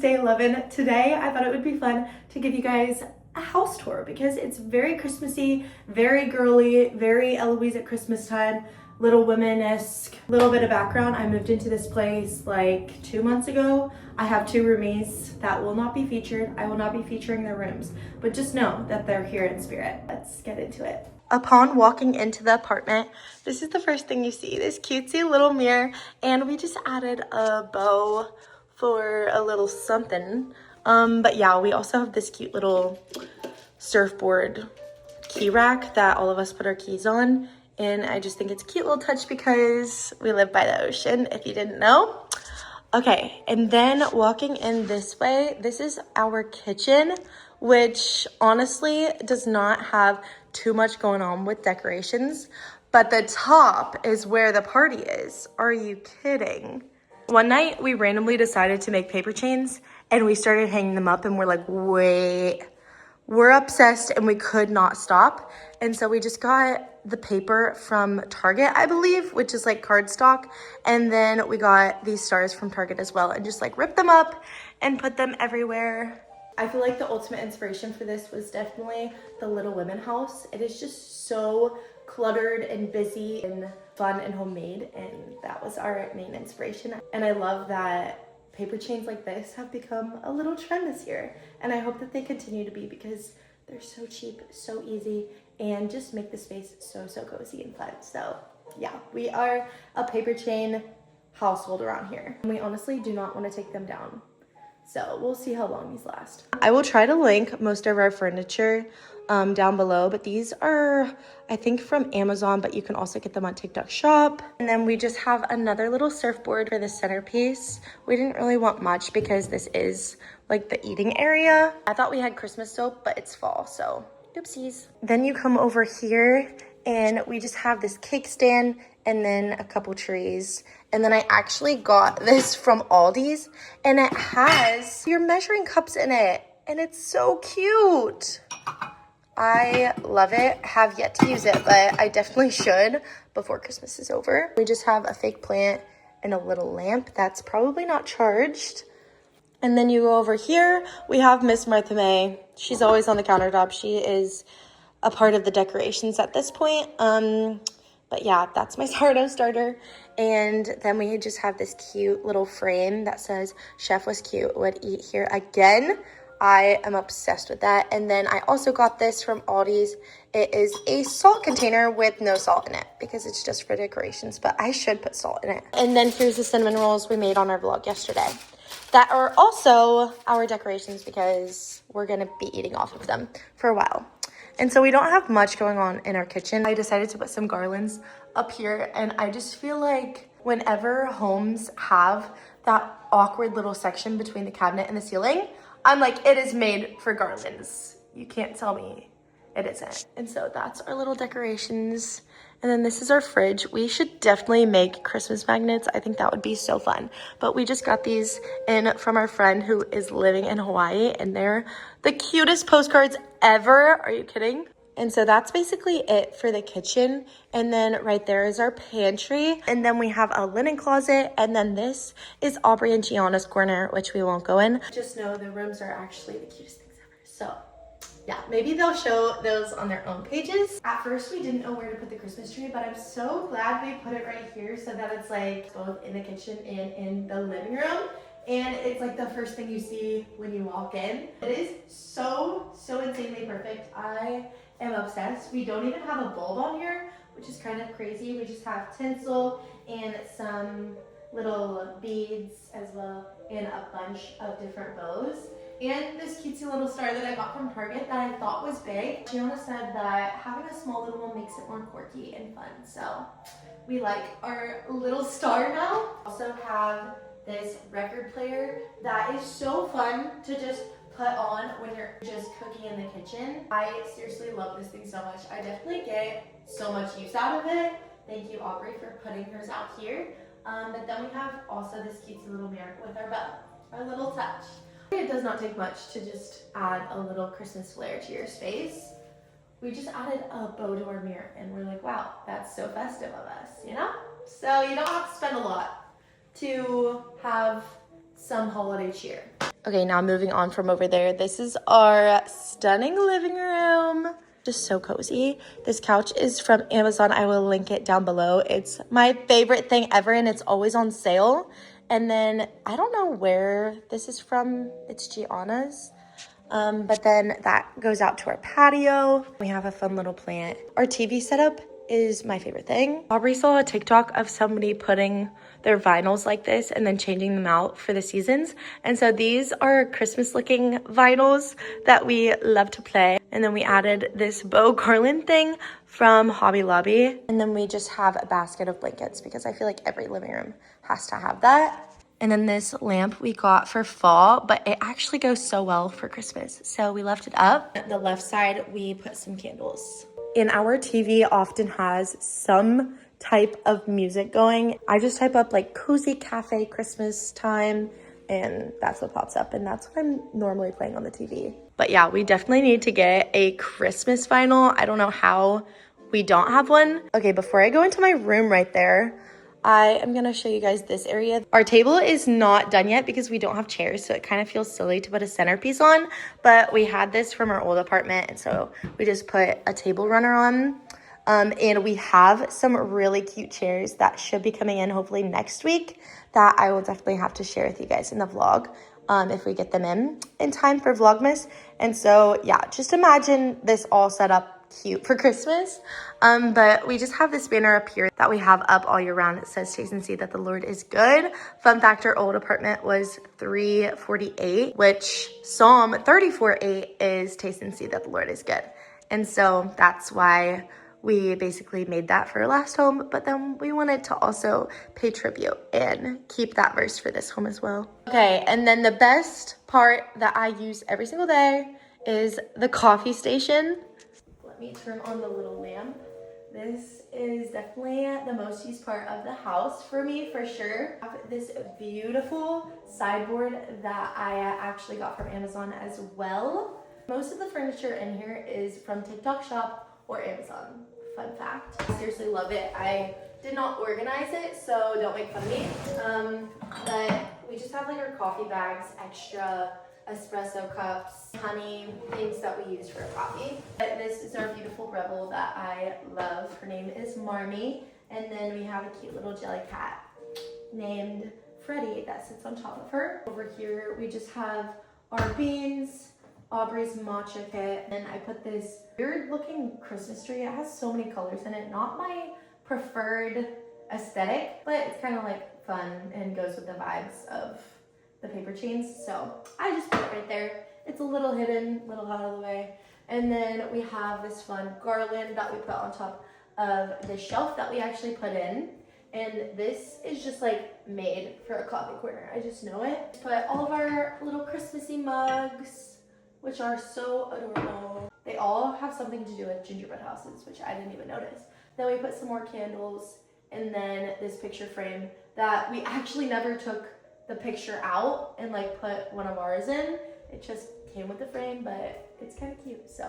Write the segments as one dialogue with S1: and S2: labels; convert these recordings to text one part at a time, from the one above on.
S1: day 11. Today I thought it would be fun to give you guys a house tour because it's very Christmassy, very girly, very Eloise at Christmas time, Little Women-esque. Little bit of background, I moved into this place like 2 months ago. I have 2 roomies that will not be featured. I will not be featuring their rooms, but just know that they're here in spirit. Let's get into it. Upon walking into the apartment, this is the first thing you see, this cutesy little mirror, and we just added a bow for a little something. But yeah, we also have this cute little surfboard key rack that all of us put our keys on, and I just think it's a cute little touch because we live by the ocean, if you didn't know. Okay, and then walking in this way, this is our kitchen, which honestly does not have too much going on with decorations, but the top is where the party is. Are you kidding? One night we randomly decided to make paper chains and we started hanging them up and we're like, wait, we're obsessed and we could not stop. And so we just got the paper from Target, I believe, which is like cardstock. And then we got these stars from Target as well and just like ripped them up and put them everywhere. I feel like the ultimate inspiration for this was definitely the Little Women house. It is just so cluttered and busy and fun and homemade, and that was our main inspiration. And I love that paper chains like this have become a little trend this year, and I hope that they continue to be because they're so cheap, so easy, and just make the space so cozy and fun. So yeah, we are a paper chain household around here, and we honestly do not want to take them down. So we'll see how long these last. I will try to link most of our furniture down below, but these are, I think, from Amazon, but you can also get them on TikTok Shop. And then we just have another little surfboard for the centerpiece. We didn't really want much because this is like the eating area. I thought we had Christmas soap, but it's fall, so oopsies. Then you come over here and we just have this cake stand and then a couple trees. And then I actually got this from Aldi's and it has your measuring cups in it. And it's so cute. I love it. Have yet to use it, but I definitely should before Christmas is over. We just have a fake plant and a little lamp that's probably not charged. And then you go over here, we have Miss Martha May. She's always on the countertop. She is a part of the decorations at this point. But yeah, that's my sourdough starter. And then we just have this cute little frame that says, "Chef was cute, would eat here again." I am obsessed with that. And then I also got this from Aldi's. It is a salt container with no salt in it because it's just for decorations, but I should put salt in it. And then here's the cinnamon rolls we made on our vlog yesterday that are also our decorations because we're gonna be eating off of them for a while. And so we don't have much going on in our kitchen. I decided to put some garlands up here, and I just feel like whenever homes have that awkward little section between the cabinet and the ceiling, I'm like, it is made for garlands. You can't tell me it isn't. And so that's our little decorations. And then this is our fridge. We should definitely make Christmas magnets. I think that would be so fun. But we just got these in from our friend who is living in Hawaii, and they're the cutest postcards ever. Are you kidding? And so that's basically it for the kitchen. And then right there is our pantry. And then we have a linen closet. And then this is Aubrey and Gianna's corner, which we won't go in. Just know the rooms are actually the cutest things ever. So yeah, maybe they'll show those on their own pages. At first, we didn't know where to put the Christmas tree, but I'm so glad we put it right here so that it's like both in the kitchen and in the living room. And it's like the first thing you see when you walk in. It is so insanely perfect. I am obsessed. We don't even have a bulb on here, which is kind of crazy. We just have tinsel and some little beads as well and a bunch of different bows. And this cutesy little star that I got from Target that I thought was big. Gianna said that having a small little one makes it more quirky and fun. So we like our little star now. Also have this record player that is so fun to just put on when you're just cooking in the kitchen. I seriously love this thing so much. I definitely get so much use out of it. Thank you, Aubrey, for putting hers out here. But then we have also this cutesy little mirror with our bow, our little touch. It does not take much to just add a little Christmas flair to your space. We just added a bow to our mirror and we're like, wow, that's so festive of us, you know? So you don't have to spend a lot to have some holiday cheer. Okay, now moving on from over there. This is our stunning living room. Just so cozy. This couch is from Amazon. I will link it down below. It's my favorite thing ever, and it's always on sale. And then I don't know where this is from. It's Gianna's. But then that goes out to our patio. We have a fun little plant. Our TV setup is my favorite thing. Aubrey saw a TikTok of somebody putting their vinyls like this and then changing them out for the seasons. And so these are Christmas looking vinyls that we love to play. And then we added this bow garland thing from Hobby Lobby. And then we just have a basket of blankets because I feel like every living room has to have that. And then this lamp we got for fall, but it actually goes so well for Christmas. So we left it up. At the left side, we put some candles. And our TV often has some type of music going. I just type up like cozy cafe Christmas time, and that's what pops up. And that's what I'm normally playing on the TV. But yeah, we definitely need to get a Christmas vinyl. I don't know how we don't have one. Okay, before I go into my room right there, I am gonna show you guys this area. Our table is not done yet because we don't have chairs, so it kind of feels silly to put a centerpiece on, but we had this from our old apartment, and so we just put a table runner on. And we have some really cute chairs that should be coming in hopefully next week that I will definitely have to share with you guys in the vlog if we get them in time for Vlogmas. And so yeah, just imagine this all set up cute for Christmas. But we just have this banner up here that we have up all year round. It says taste and see that the Lord is good. Fun fact, our old apartment was 348, which Psalm 34:8 is taste and see that the Lord is good. And so that's why we basically made that for our last home, but then we wanted to also pay tribute and keep that verse for this home as well. Okay, and then the best part that I use every single day is the coffee station. Let me turn on the little lamp. This is definitely the most used part of the house for me, for sure. I have this beautiful sideboard that I actually got from Amazon as well. Most of the furniture in here is from TikTok Shop or Amazon. Fun fact. I seriously love it. I did not organize it, so don't make fun of me. But we just have like our coffee bags, extra espresso cups, honey, things that we use for coffee. But this is our beautiful rebel that I love. Her name is Marmee. And then we have a cute little jelly cat named Freddie that sits on top of her. Over here, we just have our beans, Aubrey's matcha kit, and I put this weird looking Christmas tree. It has so many colors in it. Not my preferred aesthetic, but it's kind of like fun and goes with the vibes of the paper chains. So I just put it right there. It's a little hidden, a little out of the way. And then we have this fun garland that we put on top of the shelf that we actually put in. And this is just like made for a coffee corner. I just know it. Put all of our little Christmassy mugs, which are so adorable. They all have something to do with gingerbread houses, which I didn't even notice. Then we put some more candles, and then this picture frame that we actually never took the picture out and like put one of ours in. It just came with the frame, but it's kind of cute. So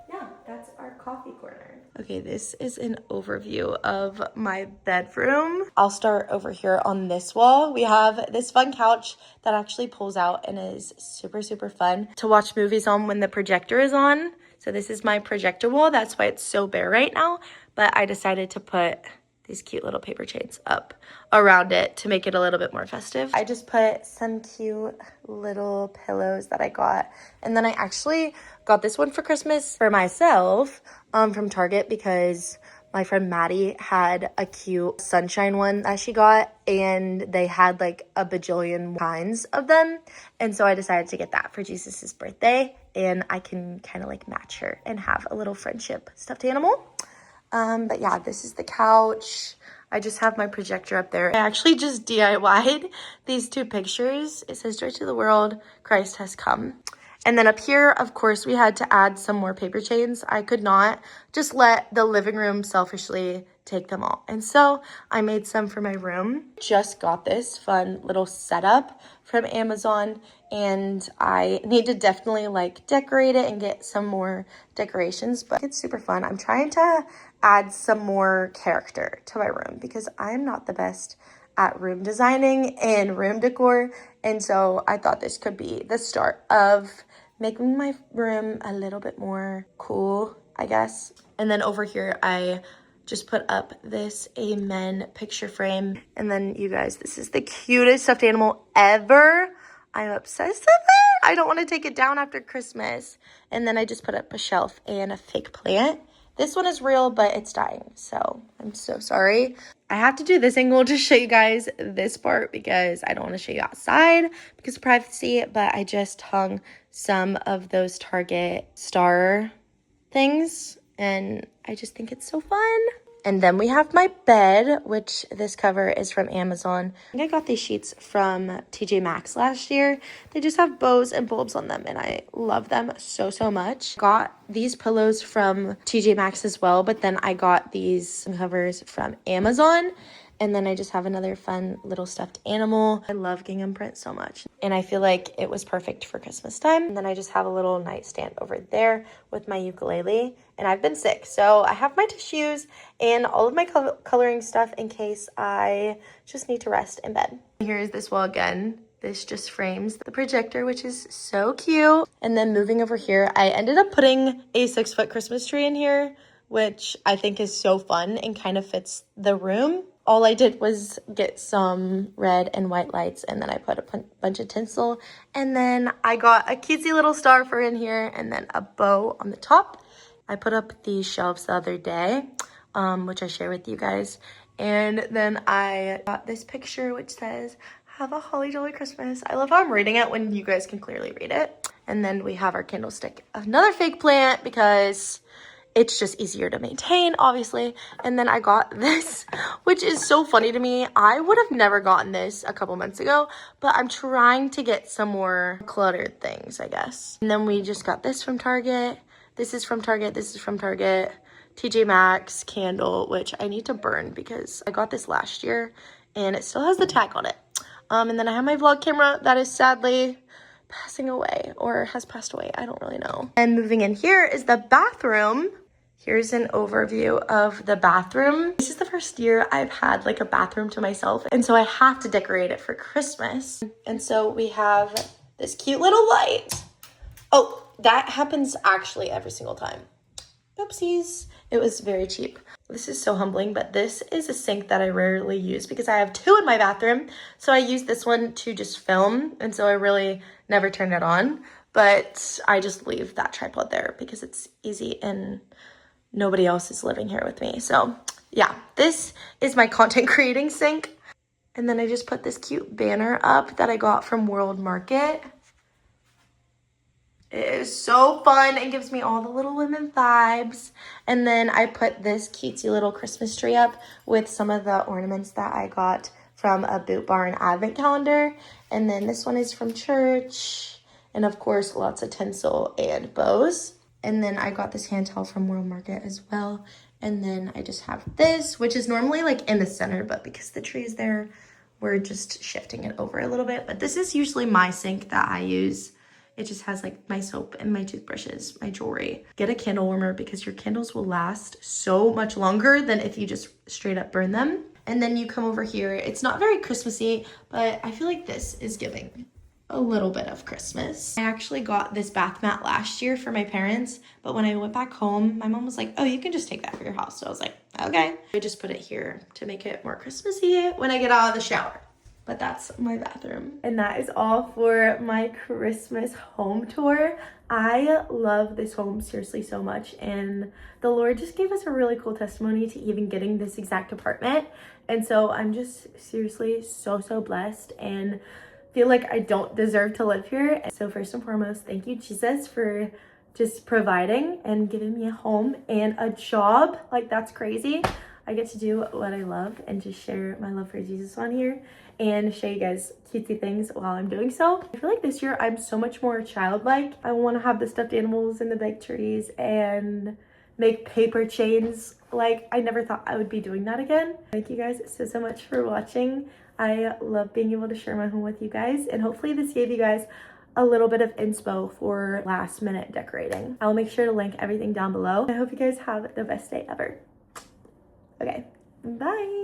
S1: yeah, that's our coffee corner. Okay, this is an overview of my bedroom. I'll start over here on this wall. We have this fun couch that actually pulls out and is super, super fun to watch movies on when the projector is on. So this is my projector wall. That's why it's so bare right now. But I decided to put these cute little paper chains up around it to make it a little bit more festive. I just put some cute little pillows that I got. And then I actually got this one for Christmas for myself from Target because my friend Maddie had a cute sunshine one that she got, and they had like a bajillion kinds of them. And so I decided to get that for Jesus's birthday, and I can kind of like match her and have a little friendship stuffed animal. But yeah, this is the couch. I just have my projector up there. I actually just DIY'd these two pictures. It says, "Joy to the world, Christ has come." And then up here, of course, we had to add some more paper chains. I could not just let the living room selfishly take them all. And so I made some for my room. Just got this fun little setup from Amazon, and I need to definitely like decorate it and get some more decorations, but it's super fun. I'm trying to add some more character to my room because I'm not the best at room designing and room decor. And so I thought this could be the start of making my room a little bit more cool, I guess. And then over here, I just put up this amen picture frame. And then you guys, this is the cutest stuffed animal ever. I'm obsessed with it. I don't want to take it down after Christmas. And then I just put up a shelf and a fake plant. This one is real, but it's dying, so I'm so sorry. I have to do this angle to show you guys this part because I don't want to show you outside because of privacy, but I just hung some of those Target star things, and I just think it's so fun. And then we have my bed, which this cover is from Amazon. I think I got these sheets from TJ Maxx last year. They just have bows and bulbs on them, and I love them so, so much. Got these pillows from TJ Maxx as well, but then I got these covers from Amazon. And then I just have another fun little stuffed animal. I love gingham print so much. And I feel like it was perfect for Christmas time. And then I just have a little nightstand over there with my ukulele. And I've been sick, so I have my tissues and all of my coloring stuff in case I just need to rest in bed. Here's this wall again. This just frames the projector, which is so cute. And then moving over here, I ended up putting a 6-foot Christmas tree in here, which I think is so fun and kind of fits the room. All I did was get some red and white lights, and then I put a bunch of tinsel, and then I got a cutesy little star for in here, and then a bow on the top. I put up these shelves the other day, which I share with you guys, and then I got this picture which says, "Have a holly jolly Christmas." I love how I'm reading it when you guys can clearly read it. And then we have our candlestick, another fake plant because it's just easier to maintain, obviously. And then I got this, which is so funny to me. I would have never gotten this a couple months ago, but I'm trying to get some more cluttered things, I guess. And then we just got this from Target. This is from Target. This is from Target. TJ Maxx candle, which I need to burn because I got this last year and it still has the tag on it. And then I have my vlog camera that is sadly passing away or has passed away. I don't really know. And moving in here is the bathroom. Here's an overview of the bathroom. This is the first year I've had like a bathroom to myself, and so I have to decorate it for Christmas. And so we have this cute little light. Oh, that happens actually every single time. Oopsies. It was very cheap. This is so humbling, but this is a sink that I rarely use because I have 2 in my bathroom. So I use this one to just film, and so I really never turn it on. But I just leave that tripod there because it's easy and nobody else is living here with me. So yeah, this is my content creating sink. And then I just put this cute banner up that I got from World Market. It is so fun. It gives me all the Little Women vibes. And then I put this cutesy little Christmas tree up with some of the ornaments that I got from a Boot Barn advent calendar. And then this one is from church. And of course, lots of tinsel and bows. And then I got this hand towel from World Market as well. And then I just have this, which is normally like in the center, but because the tree is there, we're just shifting it over a little bit. But this is usually my sink that I use. It just has like my soap and my toothbrushes, my jewelry. Get a candle warmer because your candles will last so much longer than if you just straight up burn them. And then you come over here. It's not very Christmassy, but I feel like this is giving a little bit of Christmas. I actually got this bath mat last year for my parents, but when I went back home, my mom was like, "Oh, you can just take that for your house." So I was like, okay. I just put it here to make it more Christmassy when I get out of the shower. But that's my bathroom. And that is all for my Christmas home tour. I love this home seriously so much, and the Lord just gave us a really cool testimony to even getting this exact apartment. And so I'm just seriously so blessed and feel like I don't deserve to live here. So first and foremost, thank you, Jesus, for just providing and giving me a home and a job. Like, that's crazy. I get to do what I love and just share my love for Jesus on here and show you guys cutesy things while I'm doing so. I feel like this year I'm so much more childlike. I want to have the stuffed animals and the big trees and make paper chains. Like, I never thought I would be doing that again. Thank you guys so much for watching. I love being able to share my home with you guys, and hopefully this gave you guys a little bit of inspo for last minute decorating. I'll make sure to link everything down below. I hope you guys have the best day ever. Okay, bye.